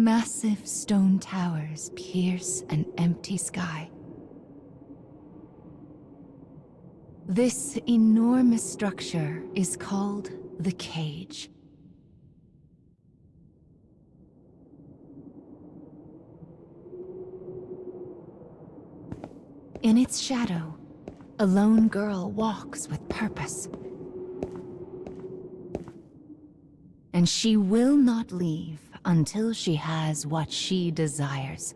Massive stone towers pierce an empty sky. This enormous structure is called the cage. In its shadow, a lone girl walks with purpose. And she will not leave until she has what she desires.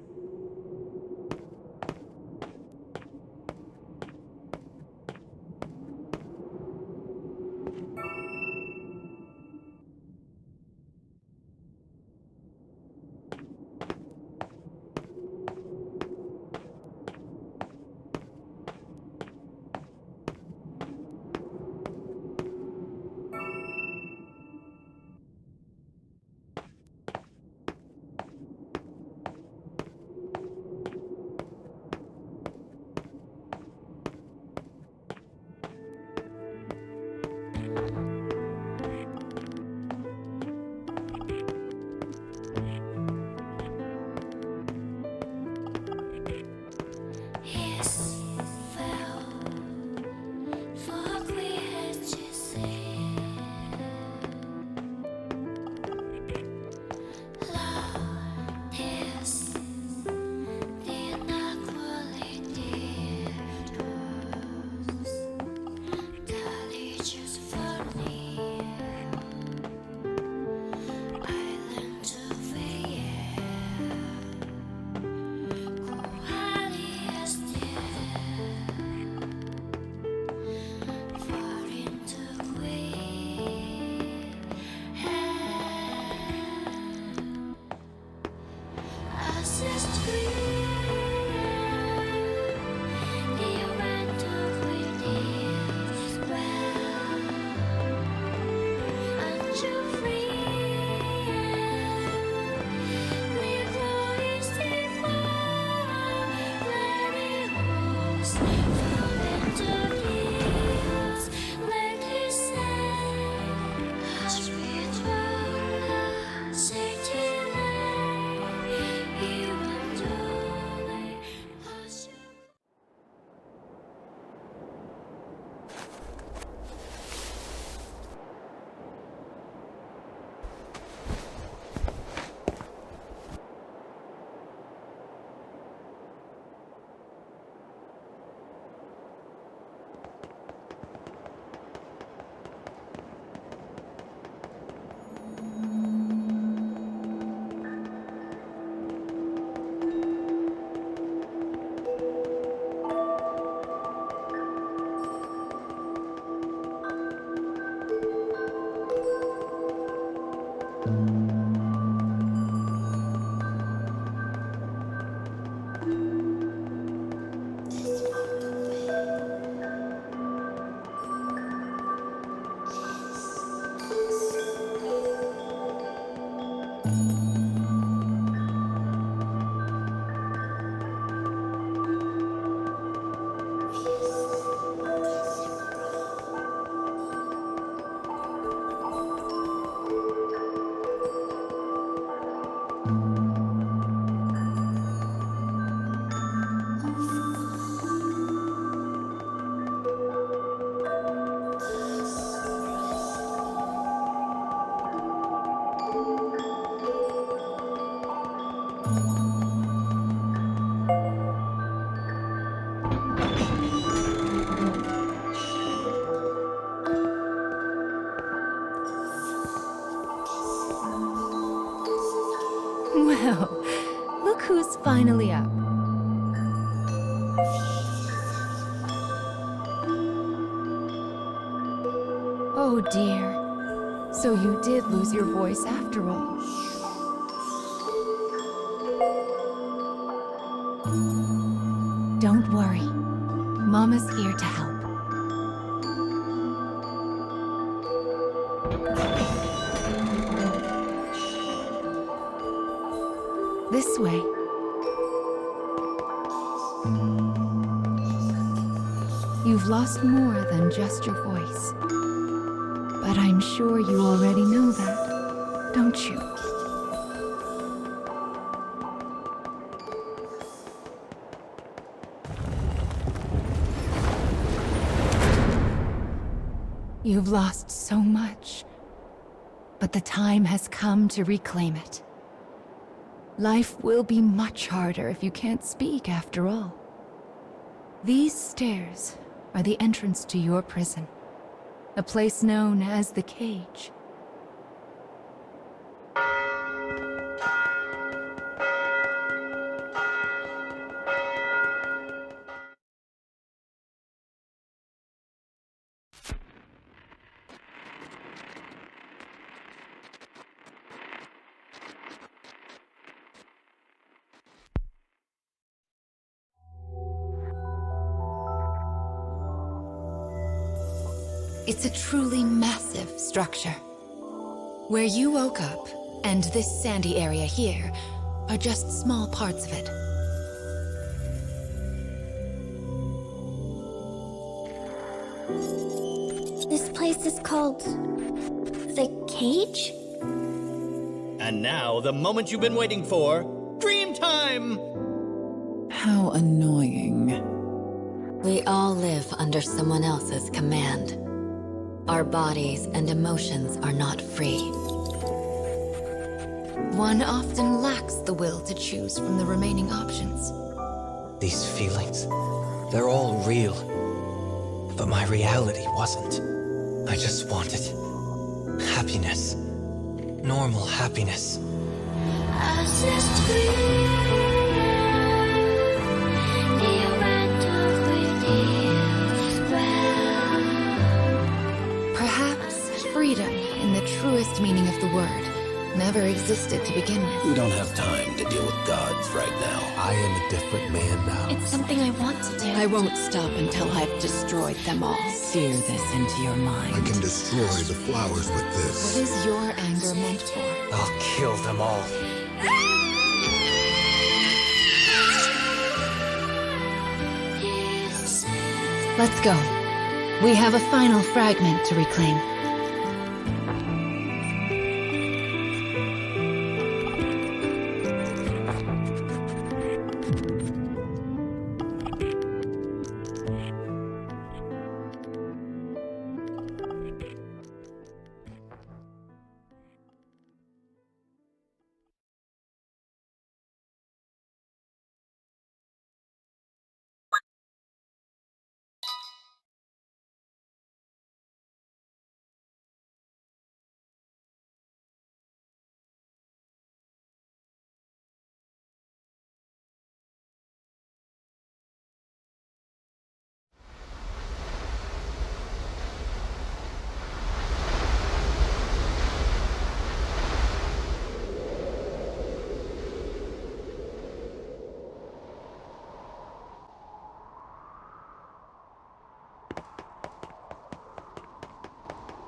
Well, look who's finally up. Oh dear. So you did lose your voice after all. Don't worry. Mama's here to help. This way. You've lost more than just your voice. But I'm sure you already know that, don't you? You've lost so much, but the time has come to reclaim it. Life will be much harder if you can't speak after all. These stairs are the entrance to your prison, a place known as the Cage. It's a truly massive structure. Where you woke up, and this sandy area here, are just small parts of it. This place is called... the Cage? And now, the moment you've been waiting for, dream time! How annoying. We all live under someone else's command. Our bodies and emotions are not free. One often lacks the will to choose from the remaining options. These feelings, they're all real. But my reality wasn't. I just wanted happiness. Normal happiness. Perhaps freedom, in the truest meaning of the word, never existed to begin with. We don't have time to deal with gods right now. I am a different man now. It's something I want to do. I won't stop until I've destroyed them all. Sear this into your mind. I can destroy the flowers with What this. is your anger meant for? I'll kill them all. Let's go. We have a final fragment to reclaim.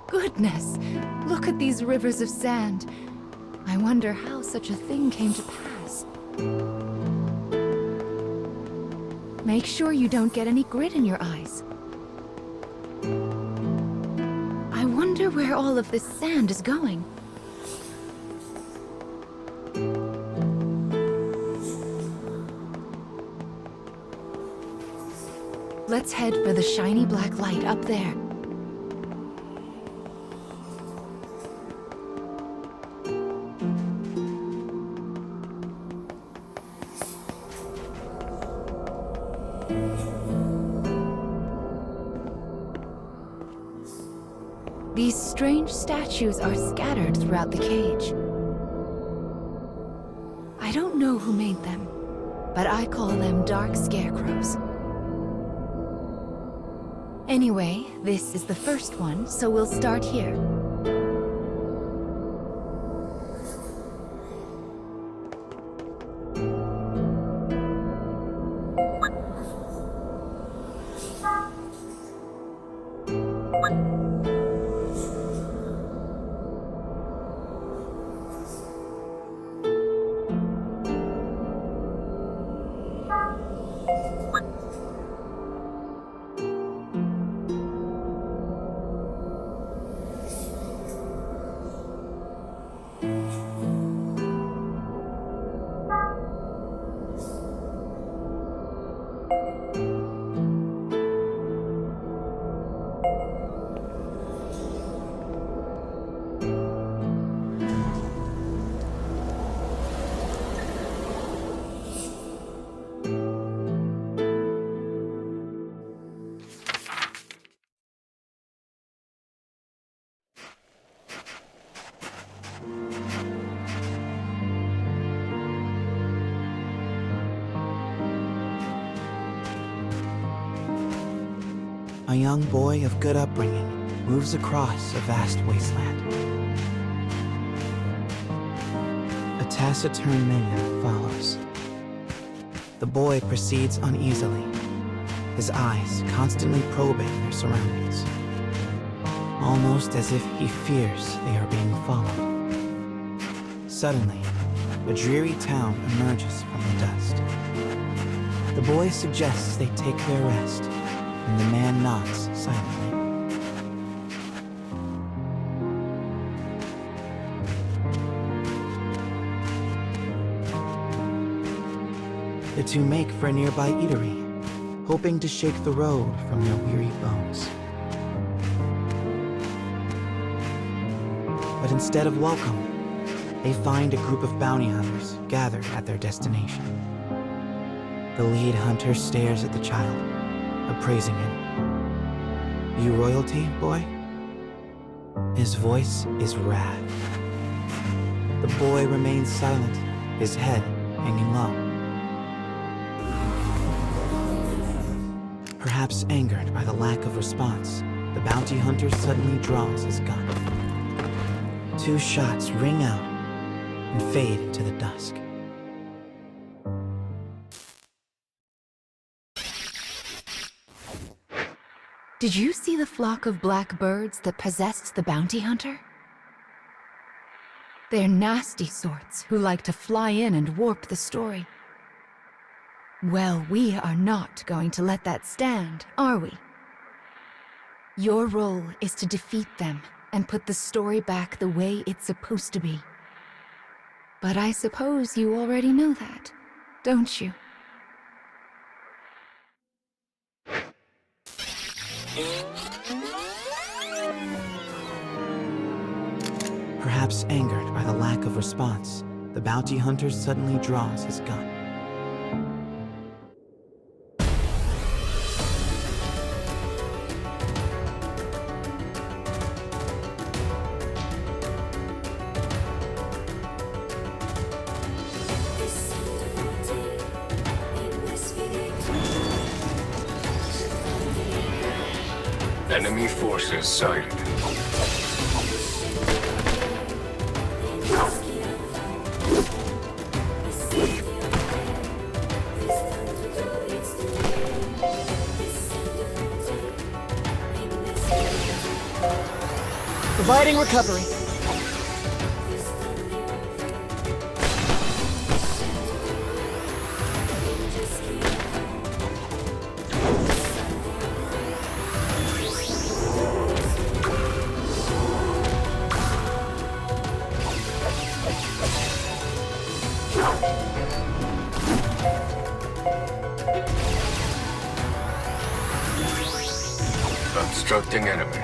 Goodness! Look at these rivers of sand. I wonder how such a thing came to pass. Make sure you don't get any grit in your eyes. I wonder where all of this sand is going. Let's head for the shiny black light up there. These strange statues are scattered throughout the cage. I don't know who made them, but I call them dark scarecrows. Anyway, this is the first one, so we'll start here. A young boy of good upbringing moves across a vast wasteland. A taciturn minion follows. The boy proceeds uneasily, his eyes constantly probing their surroundings, almost as if he fears they are being followed. Suddenly, a dreary town emerges from the dust. The boy suggests they take their rest, and the man nods silently. The two make for a nearby eatery, hoping to shake the road from their weary bones. But instead of welcome, they find a group of bounty hunters gathered at their destination. The lead hunter stares at the child, appraising him. "You royalty, boy?" His voice is wrath. The boy remains silent, his head hanging low. Perhaps angered by the lack of response, the bounty hunter suddenly draws his gun. 2 shots ring out and fade into the dusk. Did you see the flock of black birds that possessed the bounty hunter? They're nasty sorts who like to fly in and warp the story. Well, we are not going to let that stand, are we? Your role is to defeat them and put the story back the way it's supposed to be. But I suppose you already know that, don't you? Perhaps angered by the lack of response, the bounty hunter suddenly draws his gun. Enemy forces sighted. Providing recovery. Obstructing enemy.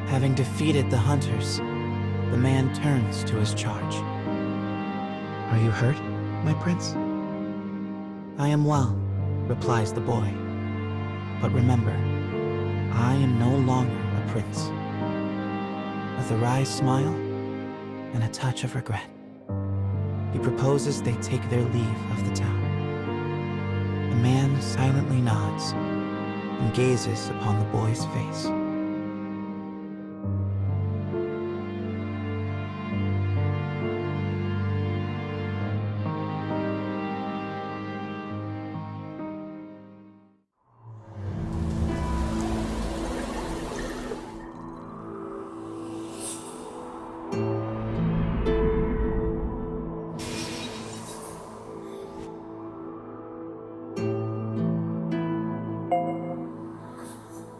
Having defeated the hunters, the man turns to his charge. "Are you hurt, my prince?" "I am well," replies the boy. "But remember, I am no longer a prince." With a wry smile and a touch of regret, he proposes they take their leave of the town. The man silently nods and gazes upon the boy's face.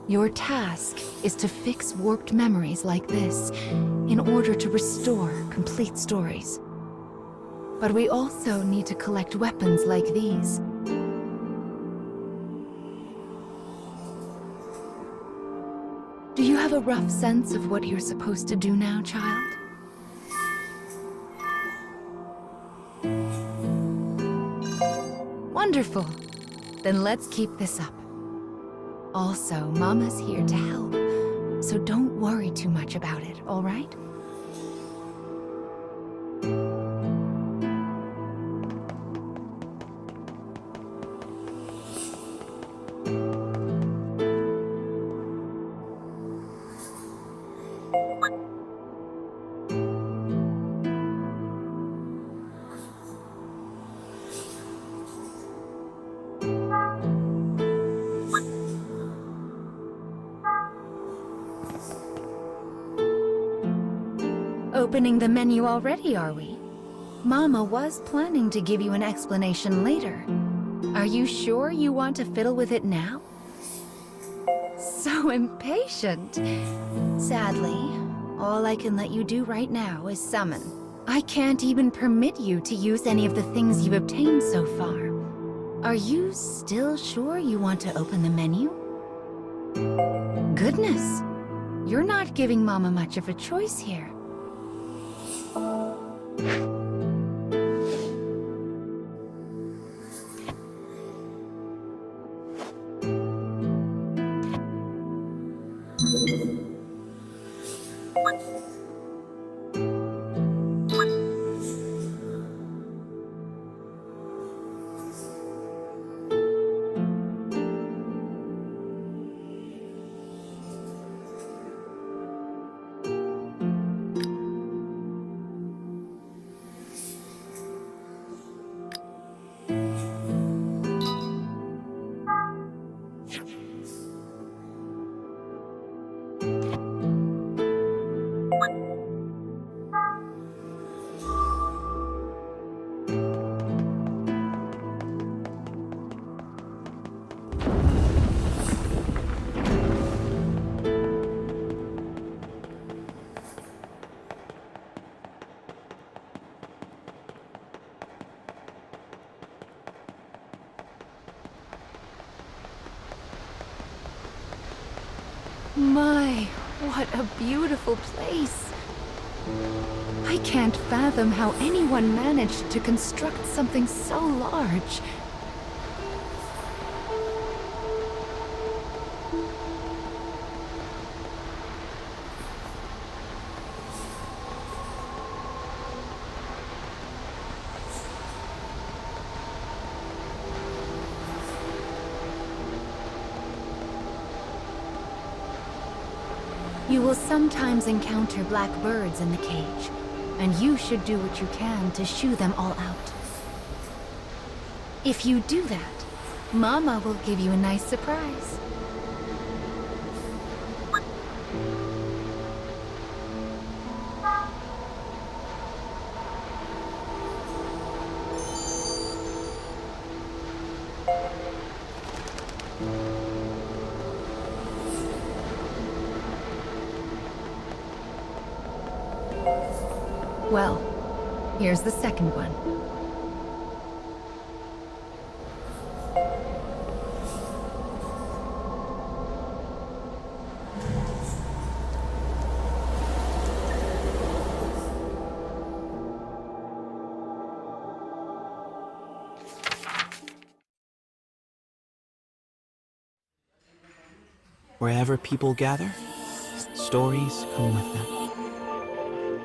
Your task is to fix warped memories like this in order to restore complete stories. But we also need to collect weapons like these. a rough sense of what you're supposed to do now, child? Wonderful. Then let's keep this up. Also, Mama's here to help, so don't worry too much about it, all right? Opening the menu already, are we? Mama was planning to give you an explanation later. Are you sure you want to fiddle with it now? So impatient. Sadly, all I can let you do right now is summon. I can't even permit you to use any of the things you've obtained so far. Are you still sure you want to open the menu? Goodness, you're not giving Mama much of a choice here. My, what a beautiful place. I can't fathom how anyone managed to construct something so large. You will sometimes encounter black birds in the cage, and you should do what you can to shoo them all out. If you do that, Mama will give you a nice surprise. Well, here's the second one. Wherever people gather, stories come with them.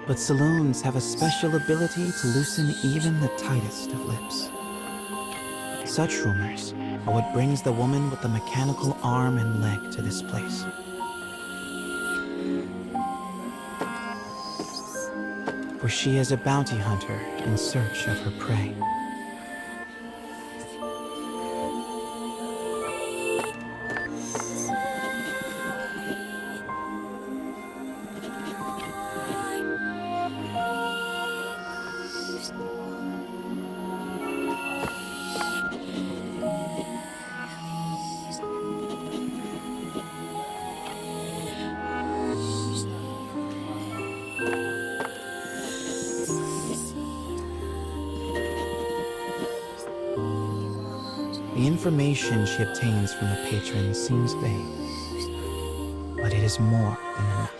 But saloons have a special ability to loosen even the tightest of lips. Such rumors are what brings the woman with the mechanical arm and leg to this place. For she is a bounty hunter in search of her prey. The information she obtains from the patrons seems vague, but it is is more than enough.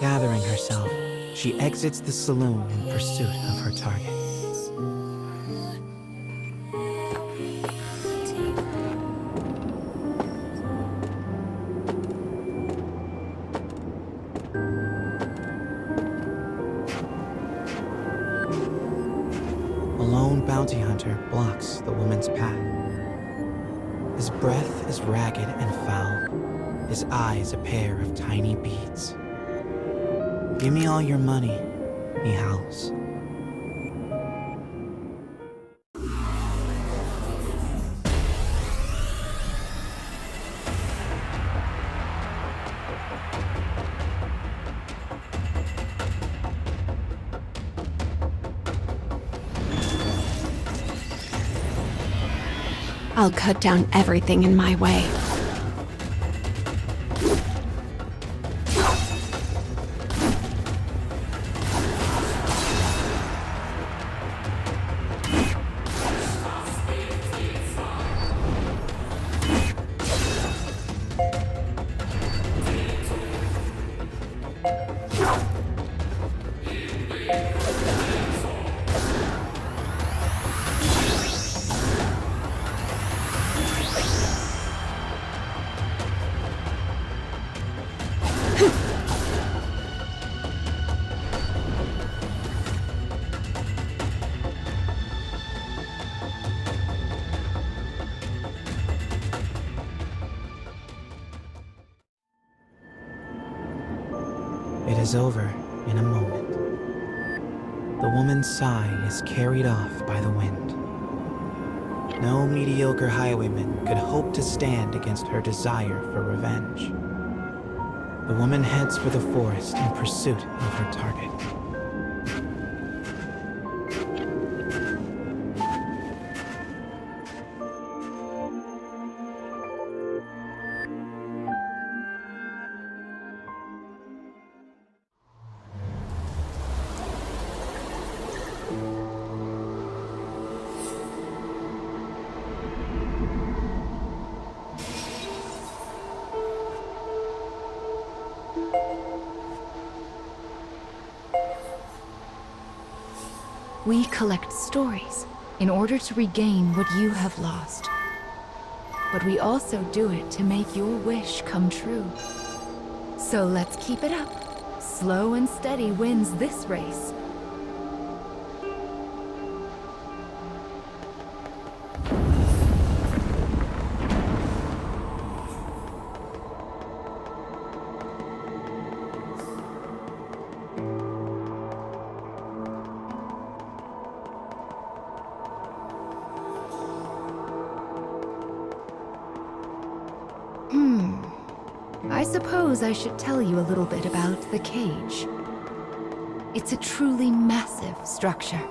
Gathering herself, she exits the saloon in pursuit of her target. A lone bounty hunter blocks the woman's path. His breath is ragged and foul, his eyes a pair of tiny beads. "Give me all your money," he howls. I'll cut down everything in my way. It is over in a moment. The woman's sigh is carried off by the wind. No mediocre highwayman could hope to stand against her desire for revenge. The woman heads for the forest in pursuit of her target. We collect stories in order to regain what you have lost. But we also do it to make your wish come true. So let's keep it up. Slow and steady wins this race. I suppose I should tell you a little bit about the cage. It's a truly massive structure.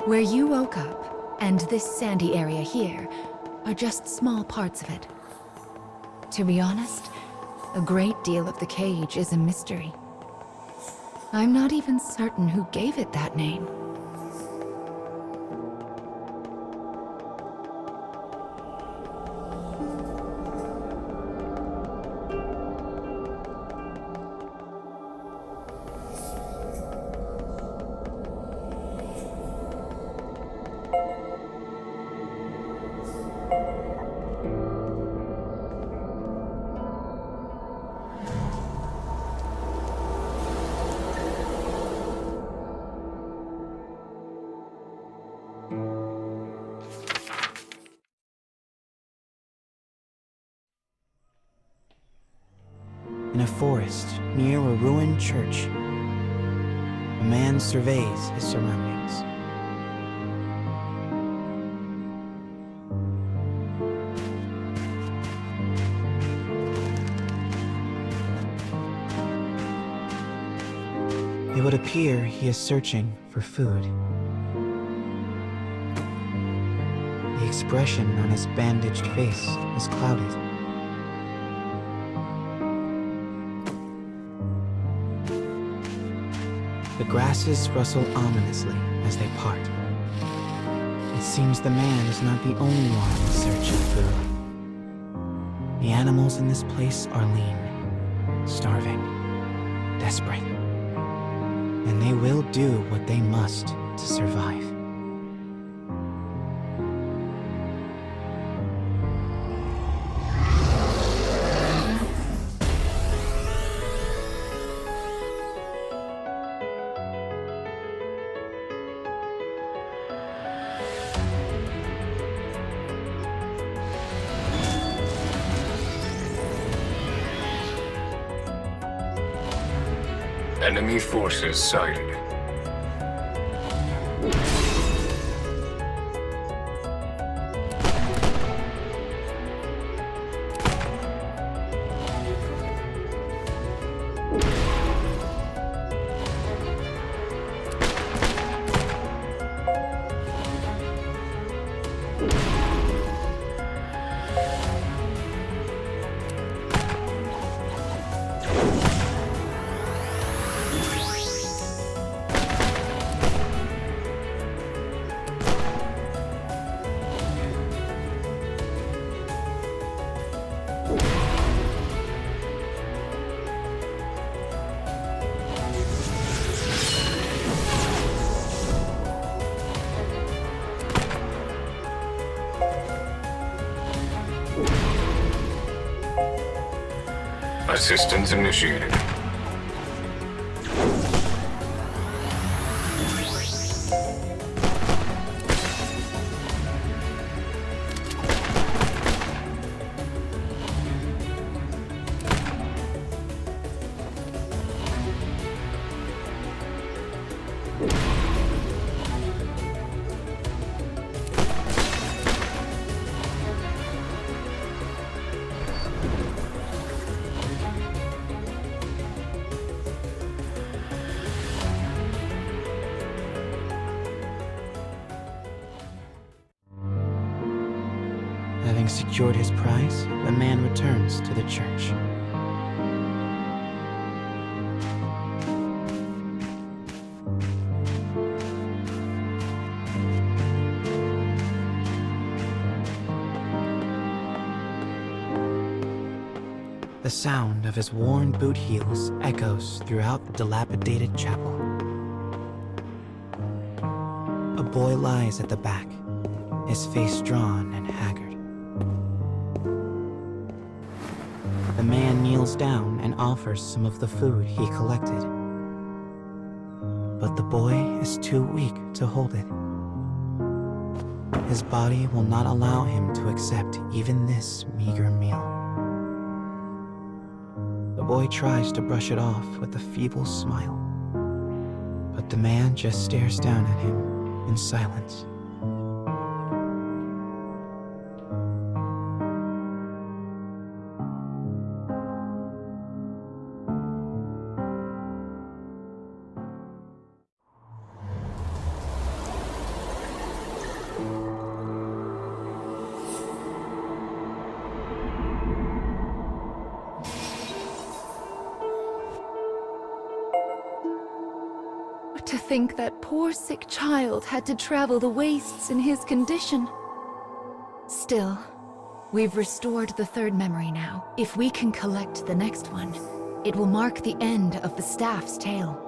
Where you woke up, and this sandy area here, are just small parts of it. To be honest, a great deal of the cage is a mystery. I'm not even certain who gave it that name. In a forest near a ruined church, a man surveys his surroundings. It would appear he is searching for food. The expression on his bandaged face is clouded. The grasses rustle ominously as they part. It seems the man is not the only one in search of food. The animals in this place are lean, starving, desperate. And they will do what they must to survive. Enemy forces sighted. Assistance initiated. Having secured his prize, the man returns to the church. The sound of his worn boot heels echoes throughout the dilapidated chapel. A boy lies at the back, his face drawn and haggard. The man kneels down and offers some of the food he collected. But the boy is too weak to hold it. His body will not allow him to accept even this meager meal. The boy tries to brush it off with a feeble smile, but the man just stares down at him in silence. To think that poor sick child had to travel the wastes in his condition. Still, we've restored the third memory now. If we can collect the next one, it will mark the end of the staff's tale.